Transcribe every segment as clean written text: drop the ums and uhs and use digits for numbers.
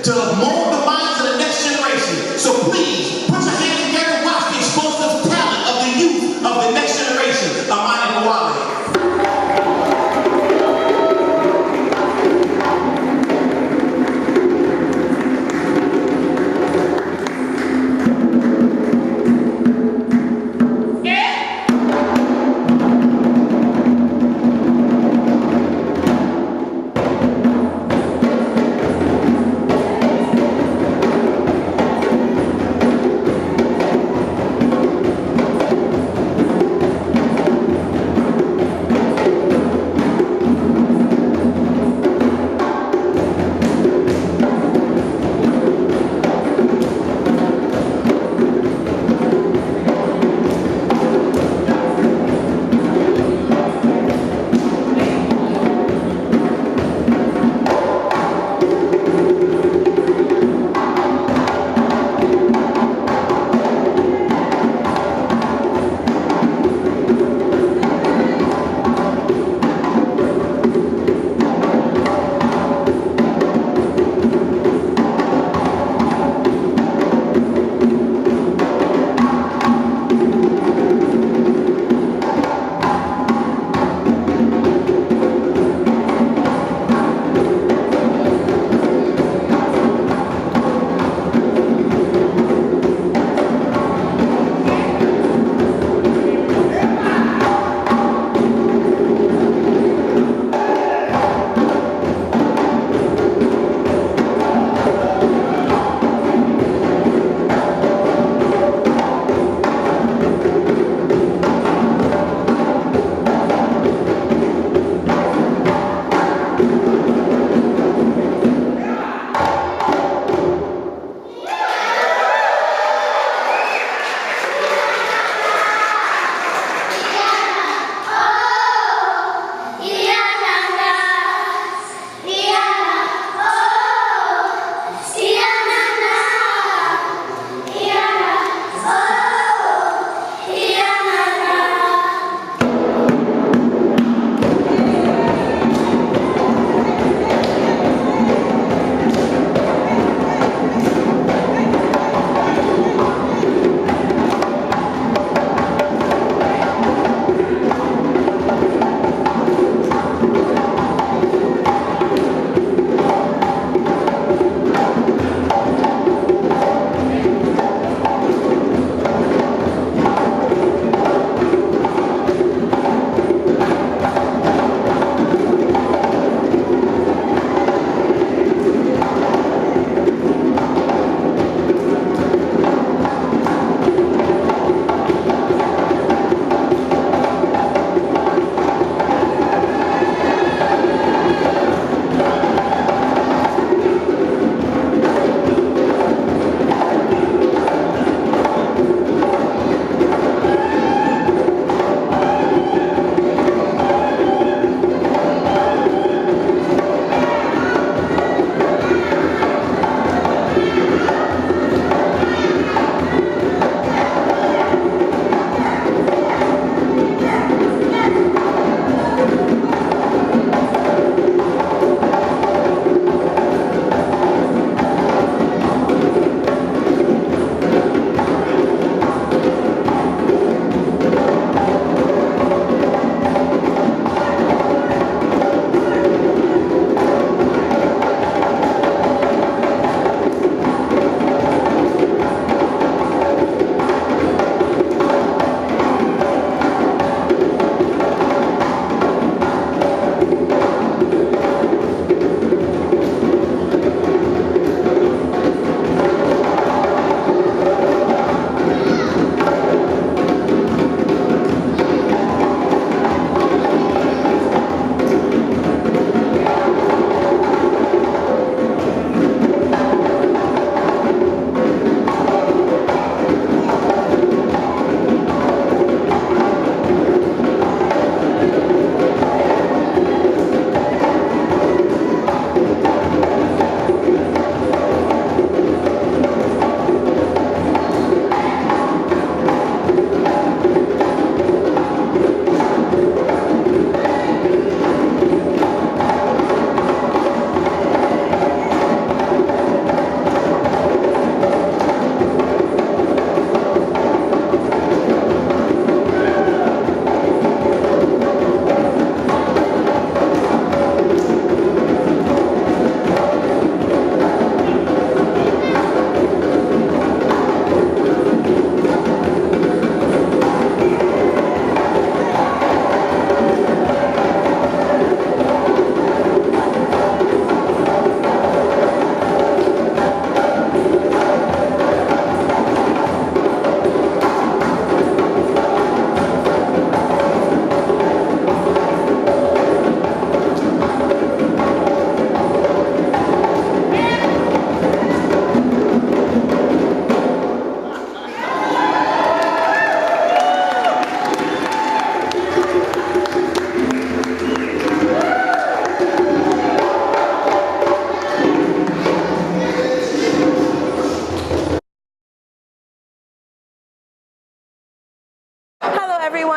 to mold the minds of the next generation. So please, put your hands together and watch the explosive talent of the youth of the next generation. Amani Nawale.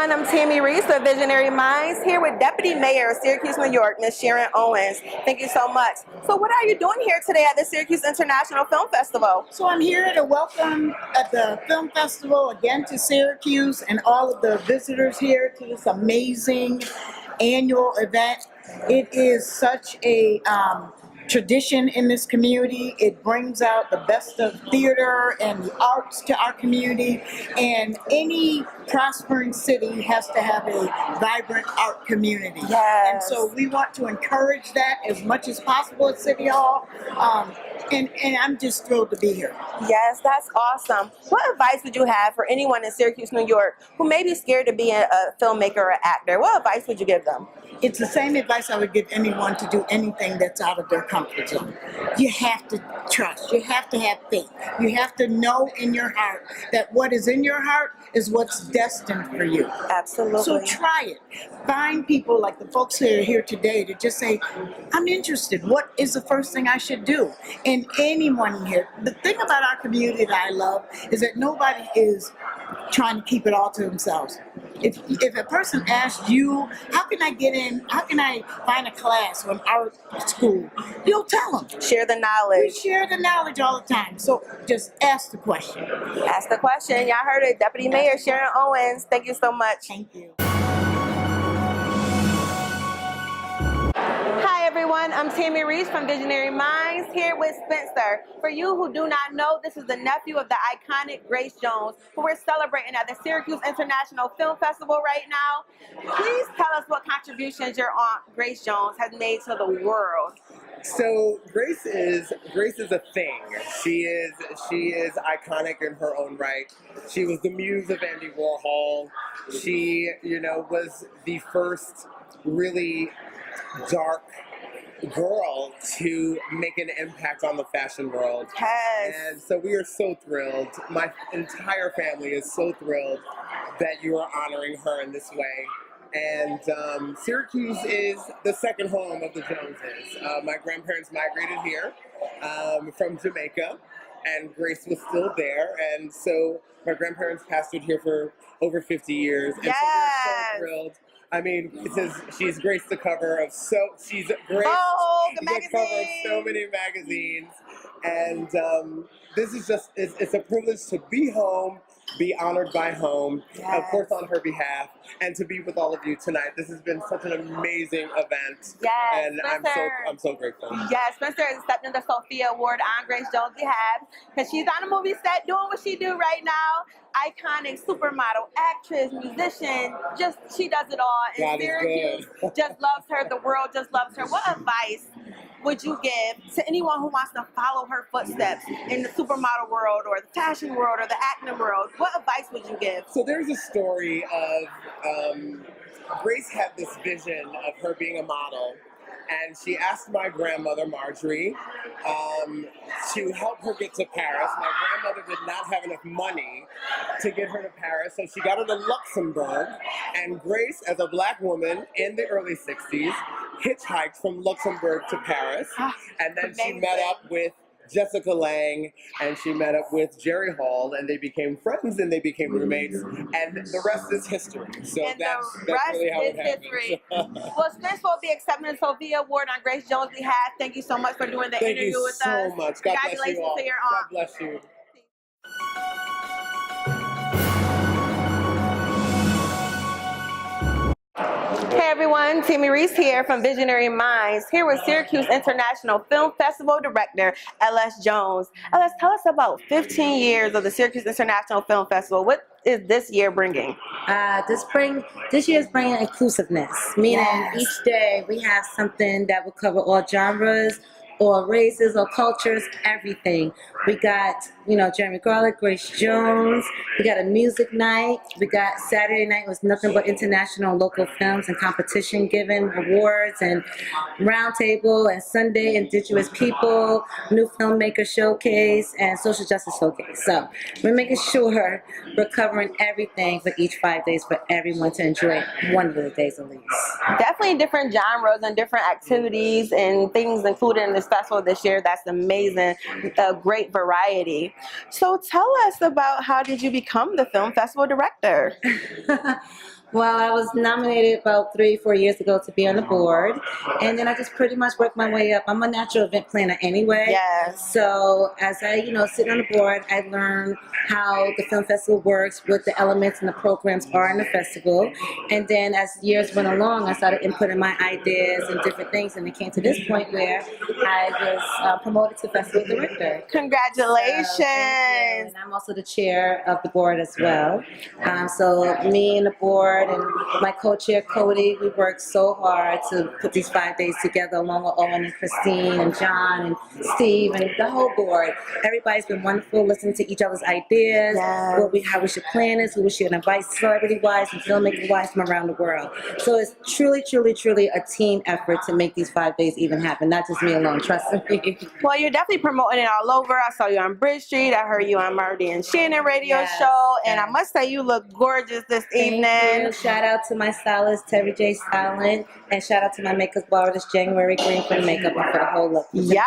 everyone, I'm Tammy Reese of Visionary Minds, here with Deputy Mayor of Syracuse, New York, Ms. Sharon Owens. Thank you so much. So what are you doing here today at the Syracuse International Film Festival? So I'm here to welcome at the film festival again to Syracuse and all of the visitors here to this amazing annual event. It is such a tradition in this community. It brings out the best of theater and the arts to our community, and any prospering city has to have a vibrant art community. Yes. And so we want to encourage that as much as possible at City Hall, and I'm just thrilled to be here. Yes, that's awesome. What advice would you have for anyone in Syracuse, New York who may be scared to be a filmmaker or actor? What advice would you give them? It's the same advice I would give anyone to do anything that's out of their comfort zone. You have to trust. You have to have faith. You have to know in your heart that what is in your heart is what's destined for you. Absolutely. So try it. Find people like the folks who are here today to just say, I'm interested. What is the first thing I should do? And anyone here, the thing about our community that I love is that nobody is trying to keep it all to themselves. If a person asks you, how can I get in, how can I find a class or an art school, you'll tell them. Share the knowledge. We share the knowledge all the time. So just ask the question. Ask the question. Y'all heard it. Deputy Mayor Sharon Owens. Thank you so much. Thank you. Hi everyone, I'm Tammy Reese from Visionary Minds, here with Spencer. For you who do not know, this is the nephew of the iconic Grace Jones, who we're celebrating at the Syracuse International Film Festival right now. Please tell us what contributions your aunt Grace Jones has made to the world. So Grace is a thing. She is iconic in her own right. She was the muse of Andy Warhol. She, was the first really dark girl to make an impact on the fashion world. Yes. And so we are so thrilled. My entire family is so thrilled that you are honoring her in this way. And Syracuse is the second home of the Joneses. My grandparents migrated here from Jamaica, and Grace was still there. And so my grandparents pastored here for over 50 years. And yes. So we're so thrilled. I mean, she's graced the cover of she's graced the the cover of so many magazines, and this is it's a privilege to be home, be honored by home, yes. Of course on her behalf, and to be with all of you tonight. This has been such an amazing event, yes, and Spencer, I'm so grateful. Yes, Spencer is accepting the Sophia Award on Grace Jones' behalf because she's on a movie set doing what she do right now. Iconic supermodel, actress, musician, she does it all. And Syracuse just loves her. The world just loves her. What advice would you give to anyone who wants to follow her footsteps in the supermodel world or the fashion world or the acting world? What advice would you give? So there's a story of Grace had this vision of her being a model. And she asked my grandmother, Marjorie, to help her get to Paris. My grandmother did not have enough money to get her to Paris, so she got her to Luxembourg. And Grace, as a black woman in the early 60s, hitchhiked from Luxembourg to Paris. And then she met up with Jessica Lange, and she met up with Jerry Hall, and they became friends, and they became roommates, and the rest is history. So and that's really how it happened. Well, Spence will be accepting the Sophia Award on Grace Jones' behalf. Thank you so much for doing the interview with us. Thank you so much. God bless you all. To your aunt. God bless you. Hey everyone, Tammy Reese here from Visionary Minds, here with Syracuse International Film Festival Director, L.S. Jones. L.S., tell us about 15 years of the Syracuse International Film Festival. What is this year bringing? This year is bringing inclusiveness, meaning each day we have something that will cover all genres, or races, or cultures, everything. We got, Jeremy Garlic, Grace Jones. We got a music night. We got Saturday night was nothing but international and local films and competition giving awards and roundtable, and Sunday Indigenous people, new filmmaker showcase, and social justice showcase. So we're making sure we're covering everything for each 5 days for everyone to enjoy one of the days at least. Definitely different genres and different activities and things included in this festival this year. That's amazing. A great variety. So tell us about how did you become the film festival director? Well, I was nominated about 3, 4 years ago to be on the board, and then I just pretty much worked my way up. I'm a natural event planner anyway. Yes. So as I, sit on the board, I learned how the film festival works, what the elements and the programs are in the festival, and then as years went along, I started inputting my ideas and different things, and it came to this point where I was promoted to festival director. Congratulations. And I'm also the chair of the board as well. So me and the board and my co-chair Cody, we worked so hard to put these 5 days together along with Owen and Christine and John and Steve and the whole board. Everybody's been wonderful listening to each other's ideas, Yes. how we should plan this, who we should invite celebrity-wise and filmmaker-wise from around the world. So it's truly, truly, truly a team effort to make these 5 days even happen, not just me alone, trust me. Well, you're definitely promoting it all over. I saw you on Bridge Street. I heard you on Marty and Shannon radio Yes, show. And I yes. must say, you look gorgeous this evening. Thank you. Shout out to my stylist, Terry J. Styling, and shout out to my makeup artist, January Green, for the makeup and for the whole look. Yes,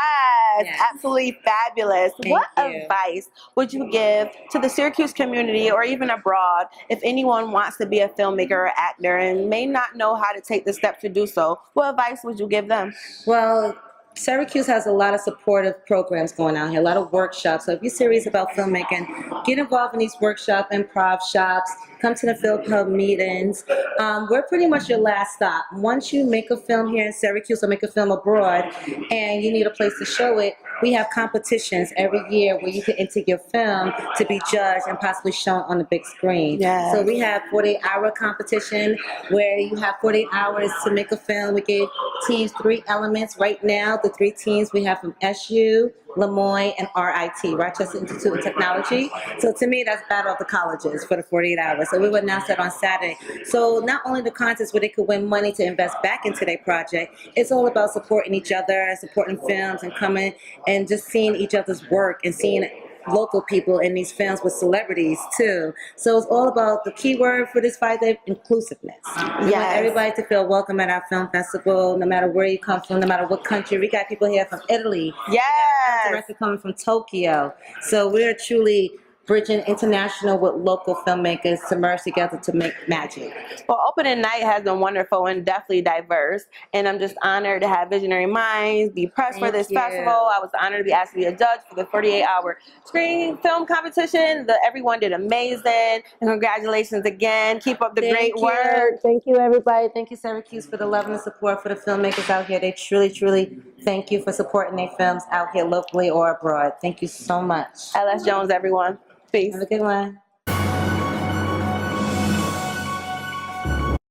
Yes. absolutely fabulous. Thank What you. advice would you give to the Syracuse community or even abroad if anyone wants to be a filmmaker or actor and may not know how to take the steps to do so? What advice would you give them? Well, Syracuse has a lot of supportive programs going on here, a lot of workshops. So if you're serious about filmmaking, get involved in these workshops, improv shops, come to the Film Hub meetings. We're pretty much your last stop. Once you make a film here in Syracuse or make a film abroad and you need a place to show it, we have competitions every year where you can enter your film to be judged and possibly shown on the big screen. Yes. So we have 48-hour competition where you have 48 hours to make a film. We gave teams 3 elements. Right now, the 3 teams we have from SU, Lemoyne, and RIT, Rochester Institute of Technology. So to me, that's battle of the colleges for the 48 hours. So we would announce that on Saturday. So not only the contest where they could win money to invest back into their project, it's all about supporting each other and supporting films and coming and just seeing each other's work and seeing local people in these films with celebrities too. So it's all about the key word for this 5-day inclusiveness. We want Yes. everybody to feel welcome at our film festival, no matter where you come from, no matter what country. We got people here from Italy. We got a Yes. director coming from Tokyo. So we're truly bridging international with local filmmakers to merge together to make magic. Well, opening night has been wonderful and definitely diverse. And I'm just honored to have Visionary Minds be pressed for Thank this you. festival. I was honored to be asked to be a judge for the 48-hour screening film competition. Everyone did amazing. And congratulations again. Keep up the great work. Thank you, everybody. Thank you, Syracuse, for the love and the support for the filmmakers out here. They truly, truly thank you for supporting their films out here locally or abroad. Thank you so much. LS Jones, everyone. Peace. Have a good one.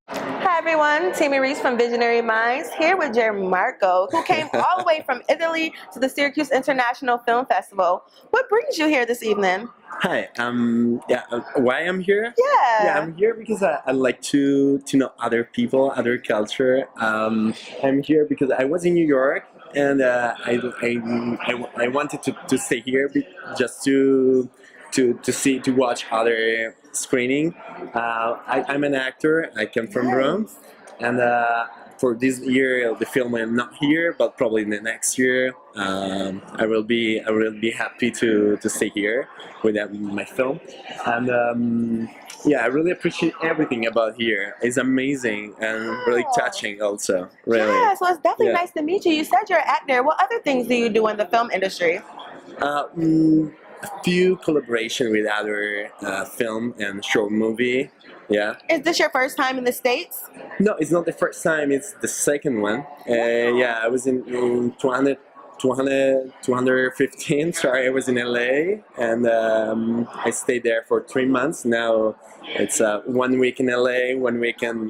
Hi everyone, Tammy Reese from Visionary Minds here with Jeremy Marco, who came all the way from Italy to the Syracuse International Film Festival. What brings you here this evening? Hi, why I'm here? Yeah. I'm here because I like to know other people, other culture. I'm here because I was in New York and I wanted to stay here just to watch other screening. I'm an actor. I come from Rome, and for this year the film I'm not here, but probably in the next year I will be happy to stay here with my film. And I really appreciate everything about here. It's amazing and really touching also. Really. Yeah, so it's definitely Yeah. nice to meet you. You said you're an actor. What other things do you do in the film industry? A few collaboration with other film and short movie. Yeah. Is this your first time in the States? No, it's not the first time. It's the second one. I was in 215. Sorry, I was in LA and I stayed there for 3 months. Now it's 1 week in LA, 1 week in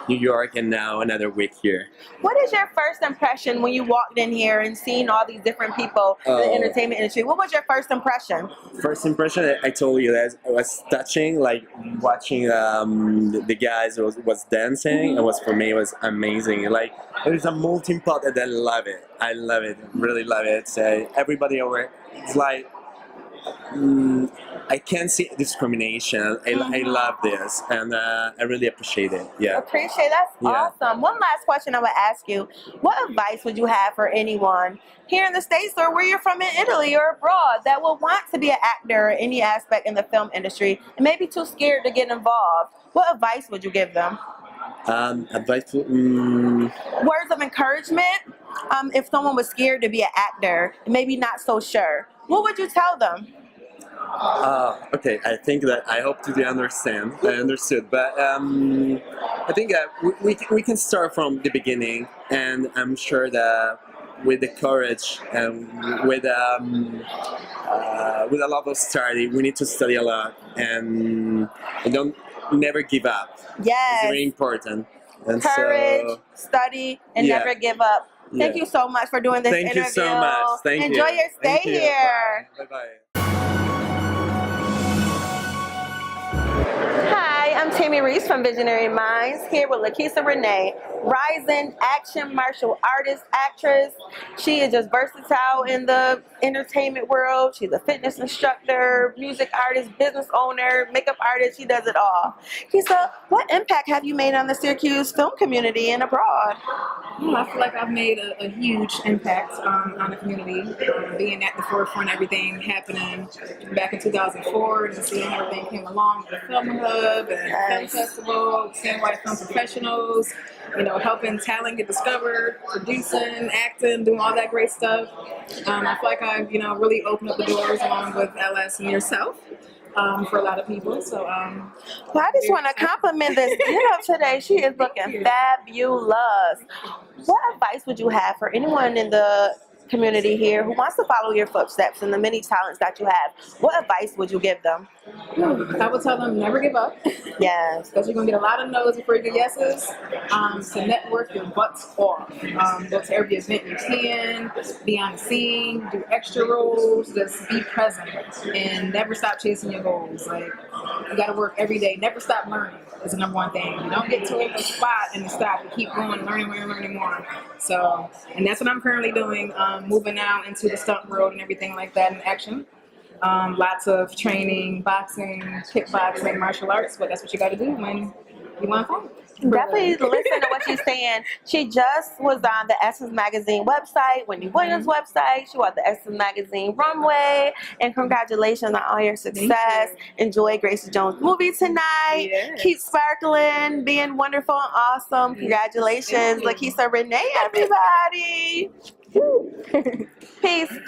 New York, and now another week here. What is your first impression when you walked in here and seen all these different people in the entertainment industry? What was your first impression? First impression, I told you that it was touching, like watching the guys was dancing. It was, for me, it was amazing. Like there's a melting pot that I love it. I love it, really love it. So everybody over, it's like I can't see discrimination. I love this, and I really appreciate it. Yeah. Appreciate that's Yeah. awesome. One last question I would ask you: what advice would you have for anyone here in the States or where you're from in Italy or abroad that will want to be an actor or any aspect in the film industry and maybe too scared to get involved? What advice would you give them? Advice. Words of encouragement. If someone was scared to be an actor, maybe not so sure, what would you tell them? Okay, I think that I hope to understand. I understood, but I think that we can start from the beginning, and I'm sure that with the courage and with a love of study, we need to study a lot and don't never give up. Yes. It's very important. And courage, so, study, and yeah. never give up. Thank Yeah. you so much for doing this Thank interview. you so much. Thank Enjoy you. your stay Thank you. here. Bye bye. Hi, I'm Tammy Reese from Visionary Minds, here with Lakeisha Renee, rising action martial artist, actress. She is just versatile in the entertainment world. She's a fitness instructor, music artist, business owner, makeup artist. She does it all. Keisha, what impact have you made on the Syracuse film community and abroad? I feel like I've made a huge impact on the community, being at the forefront of everything happening back in 2004 and seeing everything came along with the Film Hub and Film Festival, seeing white film professionals, helping talent get discovered, producing, acting, doing all that great stuff. I feel like I've, really opened up the doors along with LS and yourself. For a lot of people, so well, I just want to compliment this today. She is looking fabulous. What advice would you have for anyone in the community here who wants to follow your footsteps and the many talents that you have? What advice would you give them? I would tell them never give up. Yes. Because you're going to get a lot of no's before you get yeses. To network your butts off. Go to every event you can, be on the scene, do extra roles, just be present, and never stop chasing your goals. Like, you got to work every day. Never stop learning is the number one thing. You don't get to a spot and stop. You keep going, learning more. So, and that's what I'm currently doing, moving now into the stunt world and everything like that in action. Lots of training, boxing, kickboxing, martial arts, but that's what you got to do when you want to fight. Definitely listen to what she's saying. She just was on the Essence Magazine website, Wendy Williams' website. She was the Essence Magazine runway. And congratulations on all your success. Enjoy Grace Jones' movie tonight. Yes. Keep sparkling, being wonderful and awesome. Congratulations, Lakeisha Renee, everybody. Peace.